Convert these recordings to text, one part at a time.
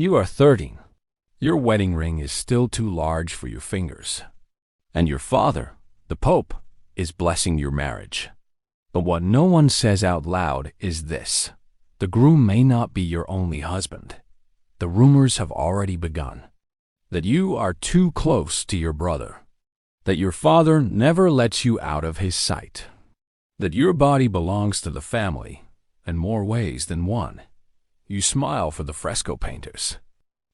You are 13. Your wedding ring is still too large for your fingers. And your father, the Pope, is blessing your marriage. But what no one says out loud is this: the groom may not be your only husband. The rumors have already begun that you are too close to your brother, that your father never lets you out of his sight, that your body belongs to the family in more ways than one. You smile for the fresco painters.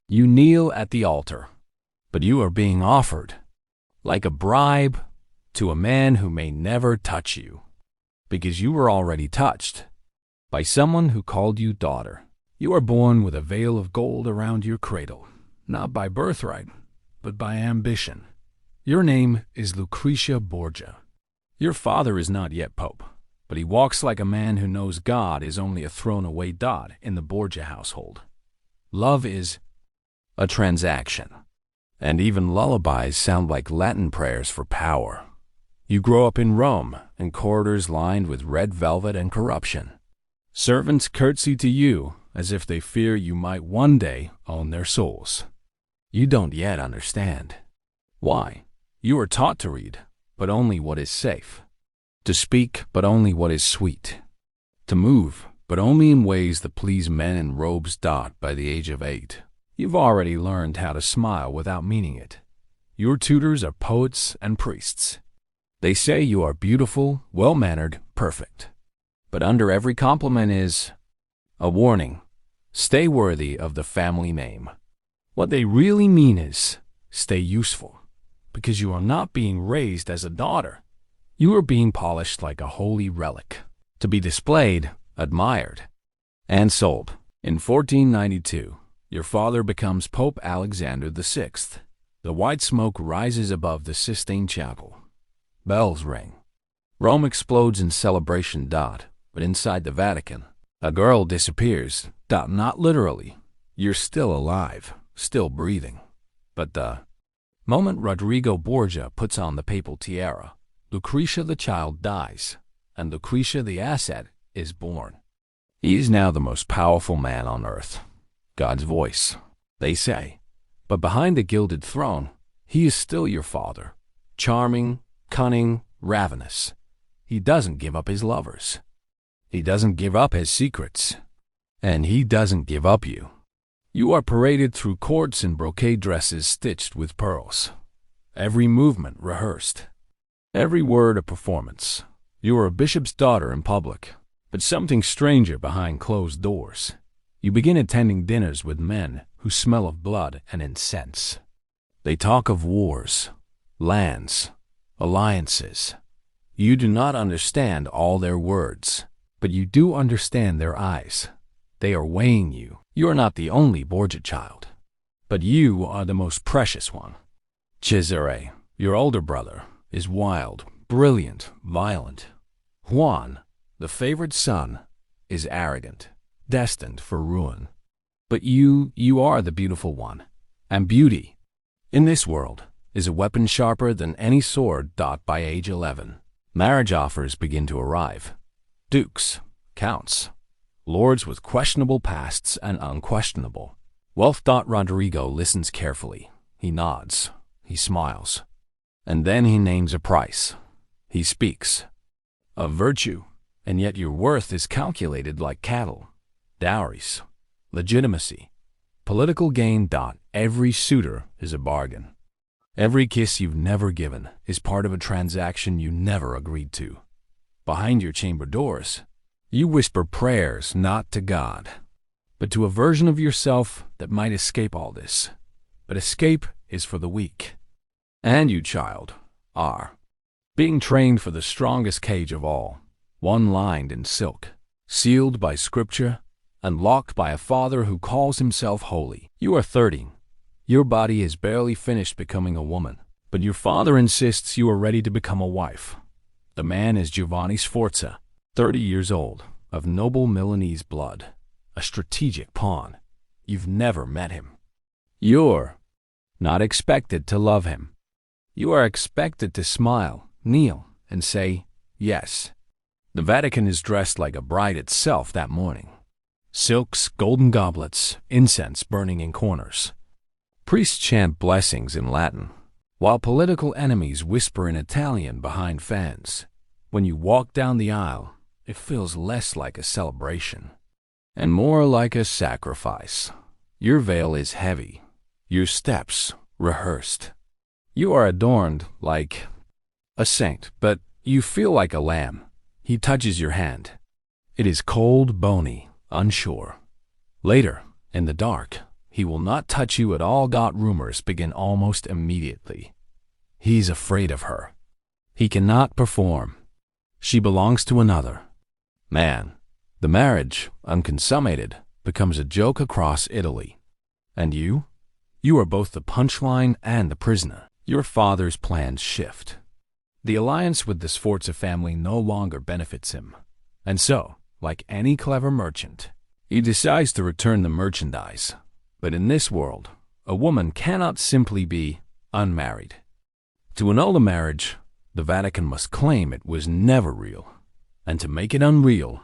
You kneel at the altar, but you are being offered, like a bribe, to a man who may never touch you, because you were already touched by someone who called you daughter. You are born with a veil of gold around your cradle, not by birthright, but by ambition. Your name is Lucretia Borgia. Your father is not yet Pope, but he walks like a man who knows God is only a thrown-away dot in the Borgia household. Love is a transaction, and even lullabies sound like Latin prayers for power. You grow up in Rome, in corridors lined with red velvet and corruption. Servants curtsy to you as if they fear you might one day own their souls. You don't yet understand why. You are taught to read, but only what is safe; to speak, but only what is sweet; to move, but only in ways that please men in robes. By the age of 8, you've already learned how to smile without meaning it. Your tutors are poets and priests. They say you are beautiful, well-mannered, perfect. But under every compliment is a warning: stay worthy of the family name. What they really mean is stay useful, because you are not being raised as a daughter. You are being polished like a holy relic, to be displayed, admired, and sold. In 1492, your father becomes Pope Alexander VI. The white smoke rises above the Sistine Chapel. Bells ring. Rome explodes in celebration. But inside the Vatican, a girl disappears. Not literally. You're still alive, still breathing. But the moment Rodrigo Borgia puts on the papal tiara, Lucretia the child dies, and Lucretia the asset is born. He is now the most powerful man on earth. God's voice, they say. But behind the gilded throne, he is still your father. Charming, cunning, ravenous. He doesn't give up his lovers. He doesn't give up his secrets. And he doesn't give up you. You are paraded through courts in brocade dresses stitched with pearls. Every movement rehearsed. Every word a performance. You are a bishop's daughter in public, but something stranger behind closed doors. You begin attending dinners with men who smell of blood and incense. They talk of wars, lands, alliances. You do not understand all their words, but you do understand their eyes. They are weighing you. You are not the only Borgia child, but you are the most precious one. Cesare, your older brother, is wild, brilliant, violent. Juan, the favorite son, is arrogant, destined for ruin. But you are the beautiful one, and beauty, in this world, is a weapon sharper than any sword. By age 11, marriage offers begin to arrive. Dukes, counts, lords with questionable pasts and unquestionable wealth. Rodrigo listens carefully. He nods. He smiles. And then he names a price. He speaks of virtue, and yet your worth is calculated like cattle, dowries, legitimacy, political gain. Every suitor is a bargain. Every kiss you've never given is part of a transaction you never agreed to. Behind your chamber doors, you whisper prayers not to God, but to a version of yourself that might escape all this. But escape is for the weak. And you, child, are being trained for the strongest cage of all, one lined in silk, sealed by scripture, and locked by a father who calls himself holy. You are 13. Your body is barely finished becoming a woman, but your father insists you are ready to become a wife. The man is Giovanni Sforza, 30 years old, of noble Milanese blood, a strategic pawn. You've never met him. You're not expected to love him. You are expected to smile, kneel, and say yes. The Vatican is dressed like a bride itself that morning. Silks, golden goblets, incense burning in corners. Priests chant blessings in Latin, while political enemies whisper in Italian behind fans. When you walk down the aisle, it feels less like a celebration and more like a sacrifice. Your veil is heavy, your steps rehearsed. You are adorned like a saint, but you feel like a lamb. He touches your hand. It is cold, bony, unsure. Later, in the dark, he will not touch you at all. Rumors begin almost immediately. He's afraid of her. He cannot perform. She belongs to another man. The marriage, unconsummated, becomes a joke across Italy. And you? You are both the punchline and the prisoner. Your father's plans shift. The alliance with the Sforza family no longer benefits him. And so, like any clever merchant, he decides to return the merchandise. But in this world, a woman cannot simply be unmarried. To annul the marriage, the Vatican must claim it was never real. And to make it unreal,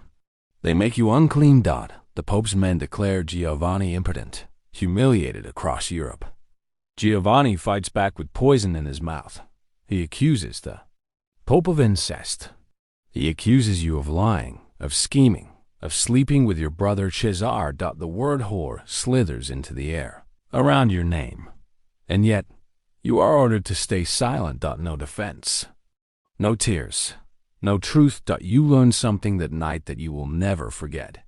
they make you unclean. The Pope's men declare Giovanni impotent, humiliated across Europe. Giovanni fights back with poison in his mouth. He accuses the Pope of incest. He accuses you of lying, of scheming, of sleeping with your brother Cesare. The word whore slithers into the air around your name. And yet, you are ordered to stay silent. No defense, no tears, no truth. You learn something that night that you will never forget.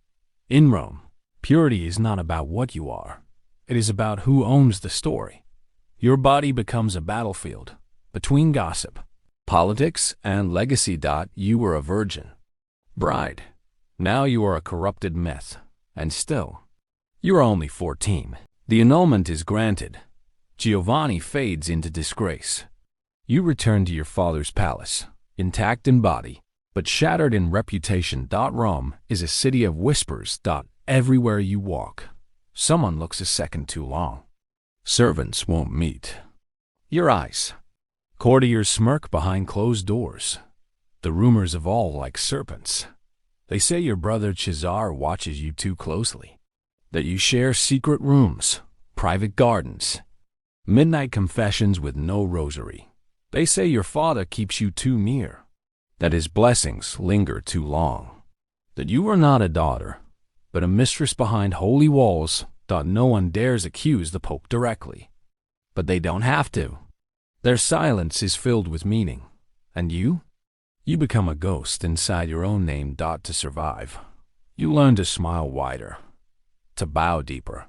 In Rome, purity is not about what you are. It is about who owns the story. Your body becomes a battlefield between gossip, politics, and legacy. You were a virgin bride. Now you are a corrupted myth. And still, you are only 14. The annulment is granted. Giovanni fades into disgrace. You return to your father's palace, intact in body, but shattered in reputation. Rome is a city of whispers. Everywhere you walk, someone looks a second too long. Servants won't meet your eyes. Courtiers smirk behind closed doors. The rumors evolve like serpents. They say your brother Cesare watches you too closely, that you share secret rooms, private gardens, midnight confessions with no rosary. They say your father keeps you too near, that his blessings linger too long, that you are not a daughter, but a mistress behind holy walls. No one dares accuse the Pope directly. But they don't have to. Their silence is filled with meaning. And you? You become a ghost inside your own name. To survive, you learn to smile wider, to bow deeper,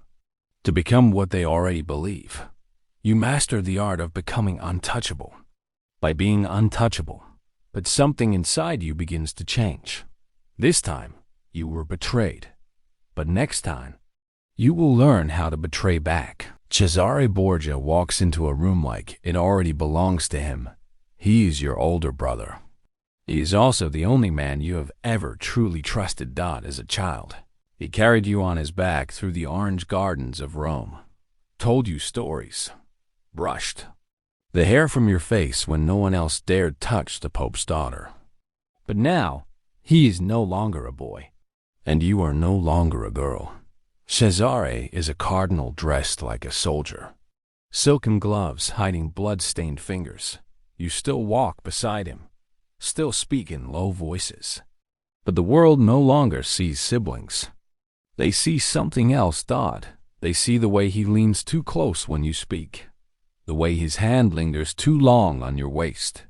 to become what they already believe. You master the art of becoming untouchable. By being untouchable, but something inside you begins to change. This time, you were betrayed. But next time, you will learn how to betray back. Cesare Borgia walks into a room like it already belongs to him. He is your older brother. He is also the only man you have ever truly trusted. As a child, he carried you on his back through the orange gardens of Rome, told you stories, brushed the hair from your face when no one else dared touch the Pope's daughter. But now, he is no longer a boy, and you are no longer a girl. Cesare is a cardinal dressed like a soldier. Silken gloves hiding blood-stained fingers. You still walk beside him, still speak in low voices. But the world no longer sees siblings. They see something else. They see the way he leans too close when you speak, the way his hand lingers too long on your waist,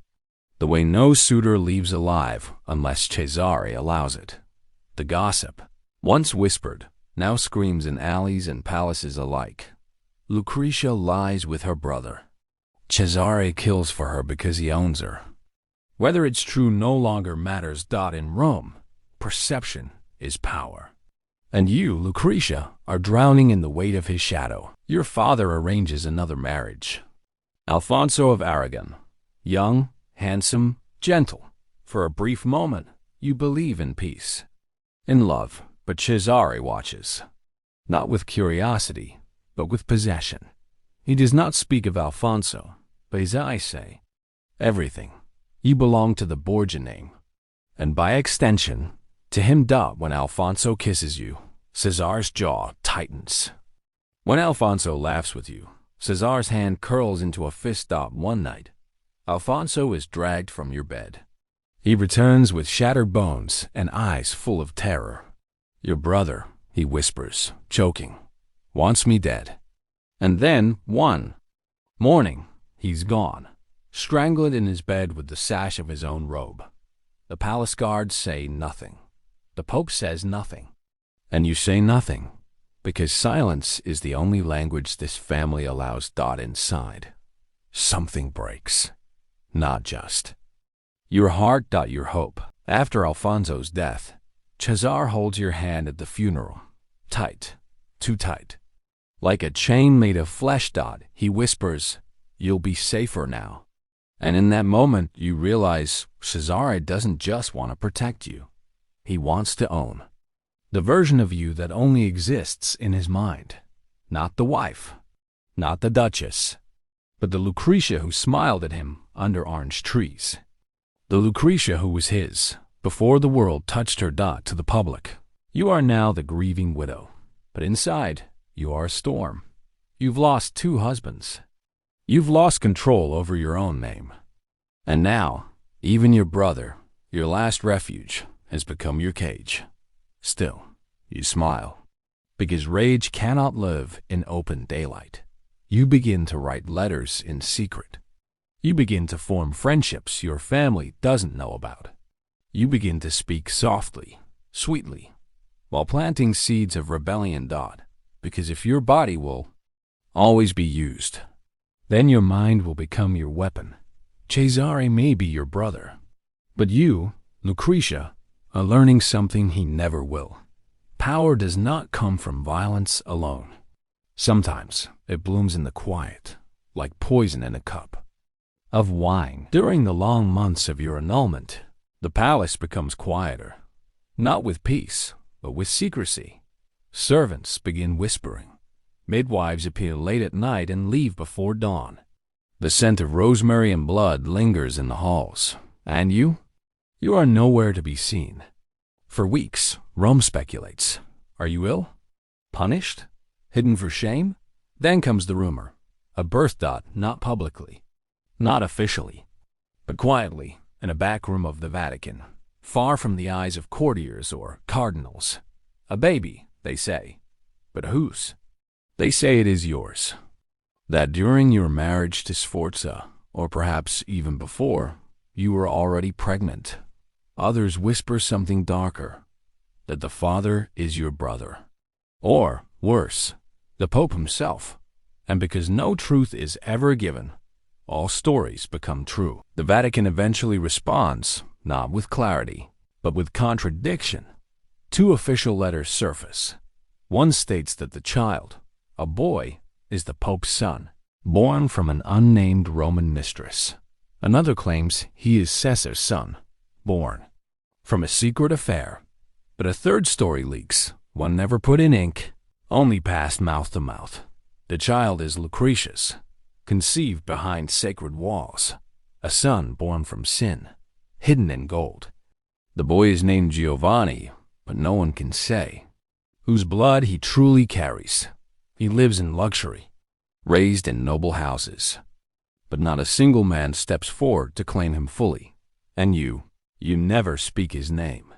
the way no suitor leaves alive unless Cesare allows it. The gossip, once whispered, now screams in alleys and palaces alike. Lucretia lies with her brother. Cesare kills for her because he owns her. Whether it's true no longer matters. In Rome, perception is power. And you, Lucretia, are drowning in the weight of his shadow. Your father arranges another marriage. Alfonso of Aragon, young, handsome, gentle. For a brief moment, you believe in peace, in love. But Cesare watches, not with curiosity, but with possession. He does not speak of Alfonso, but his eyes say, everything. You belong to the Borgia name, and by extension, to him. When Alfonso kisses you, Cesar's jaw tightens. When Alfonso laughs with you, Cesar's hand curls into a fist. One night, Alfonso is dragged from your bed. He returns with shattered bones and eyes full of terror. Your brother, he whispers, choking, wants me dead. And then, one morning, he's gone, strangled in his bed with the sash of his own robe. The palace guards say nothing. The Pope says nothing. And you say nothing, because silence is the only language this family allows. Inside, something breaks. Not just your heart. Your hope. After Alfonso's death, Cesar holds your hand at the funeral. Tight, too tight. Like a chain made of flesh. He whispers, "You'll be safer now." And in that moment, you realize Cesare doesn't just want to protect you. He wants to own the version of you that only exists in his mind. Not the wife, not the Duchess, but the Lucretia who smiled at him under orange trees. The Lucretia who was his before the world touched her. To the public, you are now the grieving widow, but inside, you are a storm. You've lost 2 husbands. You've lost control over your own name. And now, even your brother, your last refuge, has become your cage. Still, you smile, because rage cannot live in open daylight. You begin to write letters in secret. You begin to form friendships your family doesn't know about. You begin to speak softly, sweetly, while planting seeds of rebellion. Because if your body will always be used, then your mind will become your weapon. Cesare may be your brother, but you, Lucretia, are learning something he never will. Power does not come from violence alone. Sometimes it blooms in the quiet, like poison in a cup of wine. During the long months of your annulment, the palace becomes quieter, not with peace, but with secrecy. Servants begin whispering. Midwives appear late at night and leave before dawn. The scent of rosemary and blood lingers in the halls. And you are nowhere to be seen. For weeks, Rome speculates. Are you ill? Punished? Hidden for shame? Then comes the rumor. A birth. Not publicly, not officially, but quietly in a back room of the Vatican, far from the eyes of courtiers or cardinals. A baby, they say. But whose? They say it is yours. That during your marriage to Sforza, or perhaps even before, you were already pregnant. Others whisper something darker, that the father is your brother. Or, worse, the Pope himself. And because no truth is ever given, all stories become true. The Vatican eventually responds, not with clarity, but with contradiction. 2 official letters surface. One states that the child, a boy, is the Pope's son, born from an unnamed Roman mistress. Another claims he is Caesar's son, born from a secret affair. But a third story leaks, one never put in ink, only passed mouth to mouth. The child is Lucretia's, conceived behind sacred walls, a son born from sin, hidden in gold. The boy is named Giovanni, but no one can say whose blood he truly carries. He lives in luxury, raised in noble houses, but not a single man steps forward to claim him fully. And you never speak his name,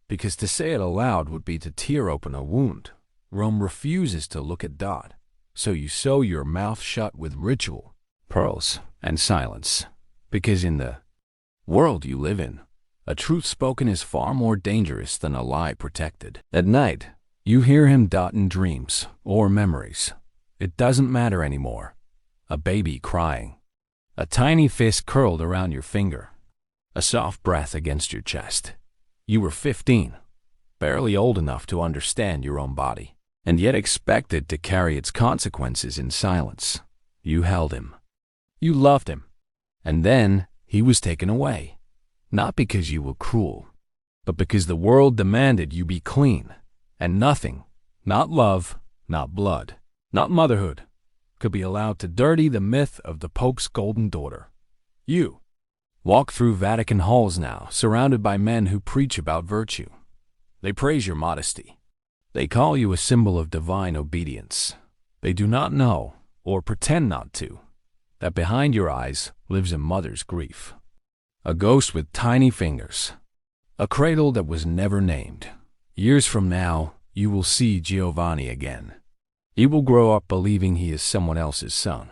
because to say it aloud would be to tear open a wound. Rome refuses to look at Dot, so you sew your mouth shut with ritual, pearls, and silence, because in the world you live in, a truth spoken is far more dangerous than a lie protected. At night, you hear him in dreams or memories. It doesn't matter anymore. A baby crying, a tiny fist curled around your finger, a soft breath against your chest. You were 15, barely old enough to understand your own body, and yet expected to carry its consequences in silence. You held him. You loved him. And then he was taken away, not because you were cruel, but because the world demanded you be clean, and nothing, not love, not blood, not motherhood, could be allowed to dirty the myth of the Pope's golden daughter. You walk through Vatican halls now, surrounded by men who preach about virtue. They praise your modesty. They call you a symbol of divine obedience. They do not know, or pretend not to, that behind your eyes lives a mother's grief. A ghost with tiny fingers. A cradle that was never named. Years from now, you will see Giovanni again. He will grow up believing he is someone else's son.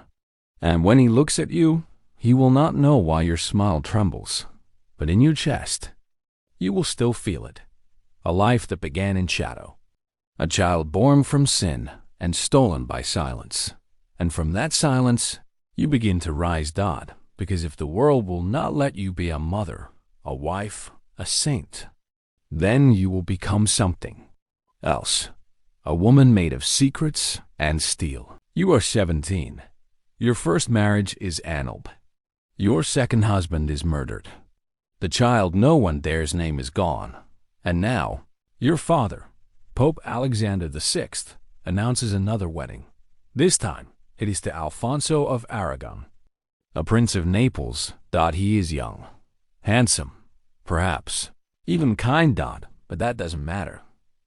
And when he looks at you, he will not know why your smile trembles. But in your chest, you will still feel it. A life that began in shadow. A child born from sin and stolen by silence. And from that silence, you begin to rise, because if the world will not let you be a mother, a wife, a saint, then you will become something else. A woman made of secrets and steel. You are 17. Your first marriage is annulled. Your second husband is murdered. The child no one dares name is gone. And now, your father, Pope Alexander VI, announces another wedding. This time, it is to Alfonso of Aragon, a prince of Naples. He is young, handsome, perhaps, even kind, but that doesn't matter.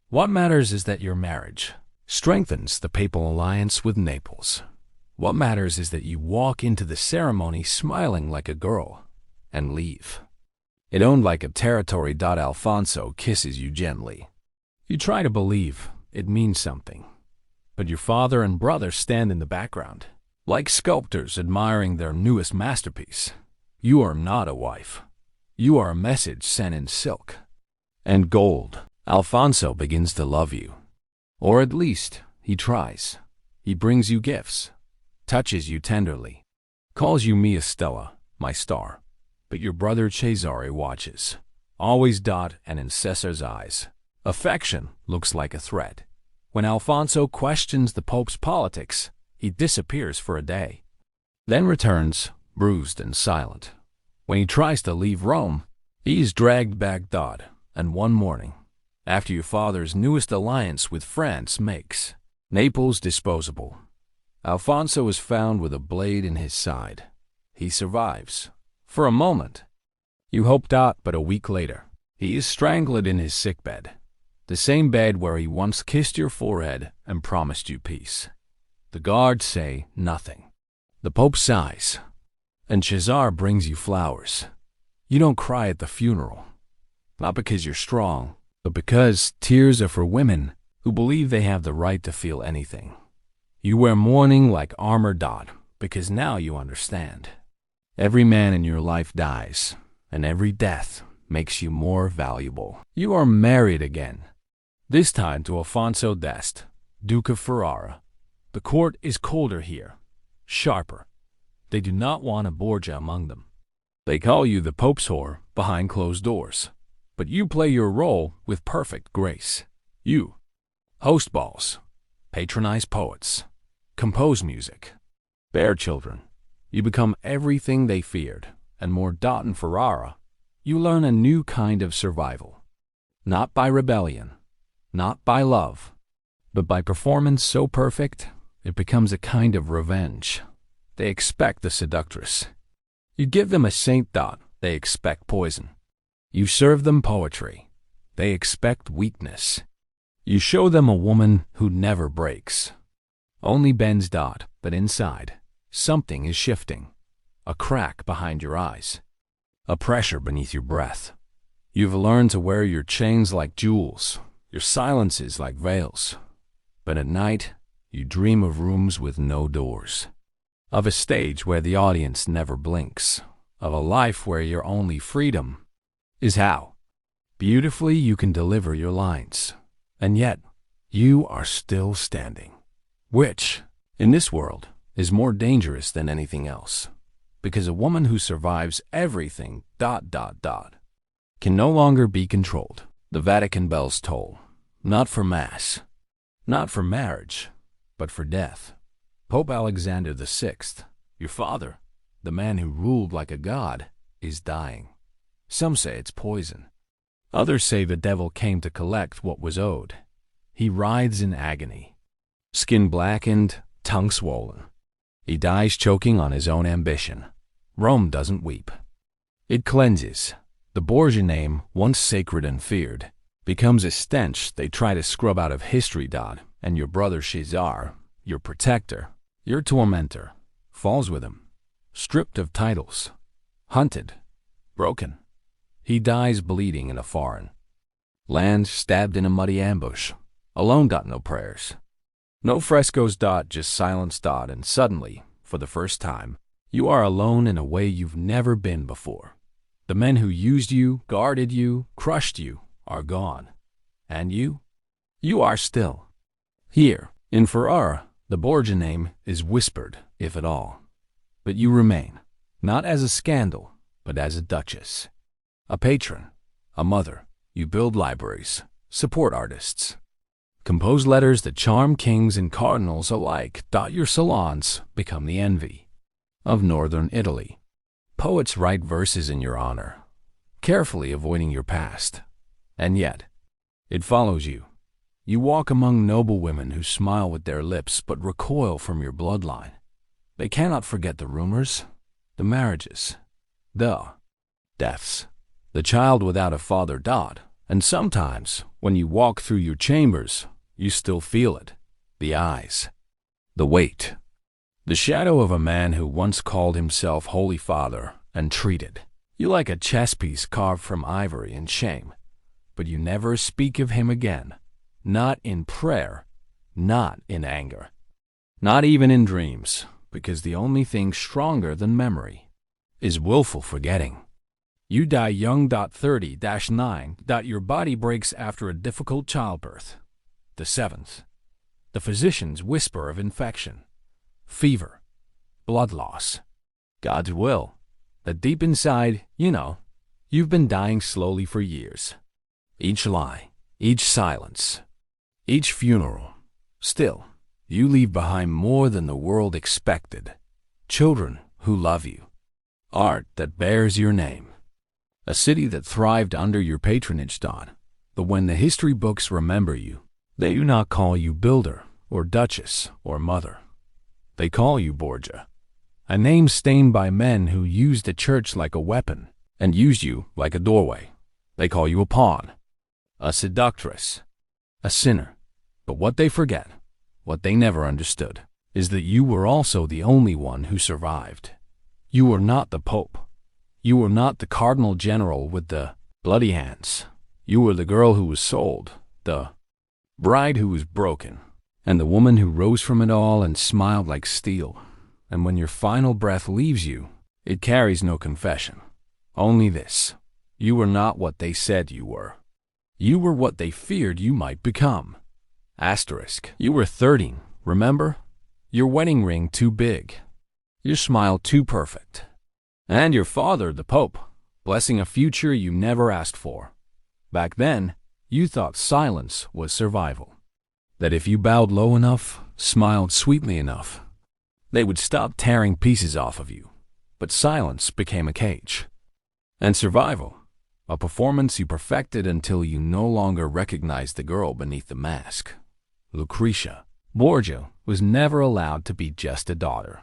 What matters is that your marriage strengthens the papal alliance with Naples. What matters is that you walk into the ceremony smiling like a girl and leave. It owned like a territory. Alfonso kisses you gently. You try to believe it means something, but your father and brother stand in the background, like sculptors admiring their newest masterpiece. You are not a wife. You are a message sent in silk and gold. Alfonso begins to love you. Or at least, he tries. He brings you gifts, touches you tenderly, calls you Mia Stella, my star. But your brother Cesare watches, always and in Cesar's eyes. Affection looks like a threat. When Alfonso questions the Pope's politics, he disappears for a day, then returns, bruised and silent. When he tries to leave Rome, he is dragged back. And one morning, after your father's newest alliance with France makes Naples disposable, Alfonso is found with a blade in his side. He survives. For a moment, you hope. But a week later, he is strangled in his sickbed, the same bed where he once kissed your forehead and promised you peace. The guards say nothing. The Pope sighs, and Cesare brings you flowers. You don't cry at the funeral, not because you're strong, but because tears are for women who believe they have the right to feel anything. You wear mourning like armor. Because now you understand. Every man in your life dies, and every death makes you more valuable. You are married again, this time to Alfonso d'Este, Duke of Ferrara. The court is colder here, sharper. They do not want a Borgia among them. They call you the Pope's whore behind closed doors, but you play your role with perfect grace. You host balls, patronize poets, compose music, bear children. You become everything they feared, and more. In Ferrara, you learn a new kind of survival. Not by rebellion, not by love, but by performance so perfect, it becomes a kind of revenge. They expect the seductress. You give them a saint. They expect poison. You serve them poetry. They expect weakness. You show them a woman who never breaks, only bends. But inside, something is shifting. A crack behind your eyes. A pressure beneath your breath. You've learned to wear your chains like jewels, your silences like veils. But at night, you dream of rooms with no doors. Of a stage where the audience never blinks. Of a life where your only freedom is how beautifully you can deliver your lines. And yet, you are still standing. Which, in this world, is more dangerous than anything else. Because a woman who survives everything, can no longer be controlled. The Vatican bells toll, not for mass, not for marriage, but for death. Pope Alexander VI, your father, the man who ruled like a god, is dying. Some say it's poison. Others say the devil came to collect what was owed. He writhes in agony, skin blackened, tongue swollen. He dies choking on his own ambition. Rome doesn't weep. It cleanses. The Borgia name, once sacred and feared, becomes a stench they try to scrub out of history. And your brother Shazar, your protector, your tormentor, falls with him, stripped of titles, hunted, broken. He dies bleeding in a foreign land, stabbed in a muddy ambush, alone. No prayers, no frescoes. Just silence. And suddenly, for the first time, you are alone in a way you've never been before. The men who used you, guarded you, crushed you, are gone. And you are still. Here, in Ferrara, the Borgia name is whispered, if at all. But you remain, not as a scandal, but as a duchess, a patron, a mother. You build libraries, support artists, compose letters that charm kings and cardinals alike. Your salons become the envy of northern Italy. Poets write verses in your honor, carefully avoiding your past. And yet, it follows you. You walk among noble women who smile with their lips but recoil from your bloodline. They cannot forget the rumors, the marriages, the deaths, the child without a father. And sometimes, when you walk through your chambers, you still feel it. The eyes, the weight, the shadow of a man who once called himself Holy Father and treated you like a chess piece carved from ivory in shame. But you never speak of him again. Not in prayer, not in anger, not even in dreams, because the only thing stronger than memory is willful forgetting. You die young. 30-9. Your body breaks after a difficult childbirth. The 7th. The physicians whisper of infection, fever, blood loss. God's will, that deep inside, you've been dying slowly for years. Each lie, each silence, each funeral. Still, you leave behind more than the world expected. Children who love you. Art that bears your name. A city that thrived under your patronage. But when the history books remember you, they do not call you builder or duchess or mother. They call you Borgia, a name stained by men who used the church like a weapon and used you like a doorway. They call you a pawn, a seductress, a sinner. But what they forget, what they never understood, is that you were also the only one who survived. You were not the Pope. You were not the Cardinal General with the bloody hands. You were the girl who was sold, the bride who was broken, and the woman who rose from it all and smiled like steel. And when your final breath leaves you, it carries no confession. Only this: you were not what they said you were. You were what they feared you might become. Asterisk. You were 13, remember? Your wedding ring too big. Your smile too perfect. And your father, the Pope, blessing a future you never asked for. Back then, you thought silence was survival. That if you bowed low enough, smiled sweetly enough, they would stop tearing pieces off of you. But silence became a cage. And survival, a performance you perfected until you no longer recognized the girl beneath the mask. Lucretia Borgia was never allowed to be just a daughter,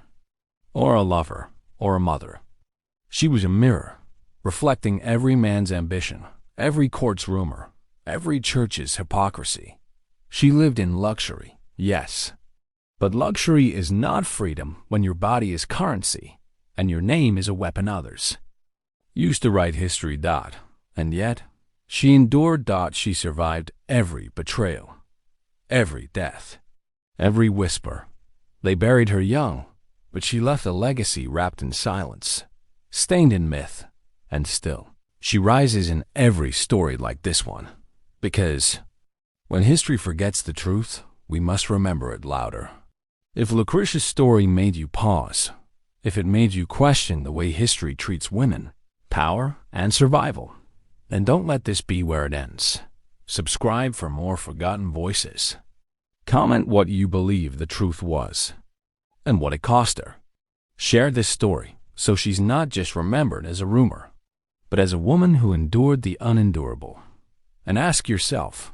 or a lover, or a mother. She was a mirror, reflecting every man's ambition, every court's rumor, every church's hypocrisy. She lived in luxury, yes, but luxury is not freedom when your body is currency and your name is a weapon others used to write history. And yet, she endured. She survived every betrayal, every death, every whisper. They buried her young, but she left a legacy wrapped in silence, stained in myth, and still, she rises in every story like this one. Because when history forgets the truth, we must remember it louder. If Lucretia's story made you pause, if it made you question the way history treats women, power, and survival, then don't let this be where it ends. Subscribe for more forgotten voices. Comment what you believe the truth was, and what it cost her. Share this story so she's not just remembered as a rumor, but as a woman who endured the unendurable. And ask yourself,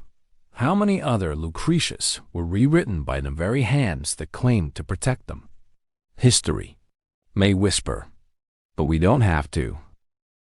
how many other Lucretias were rewritten by the very hands that claimed to protect them? History may whisper, but we don't have to.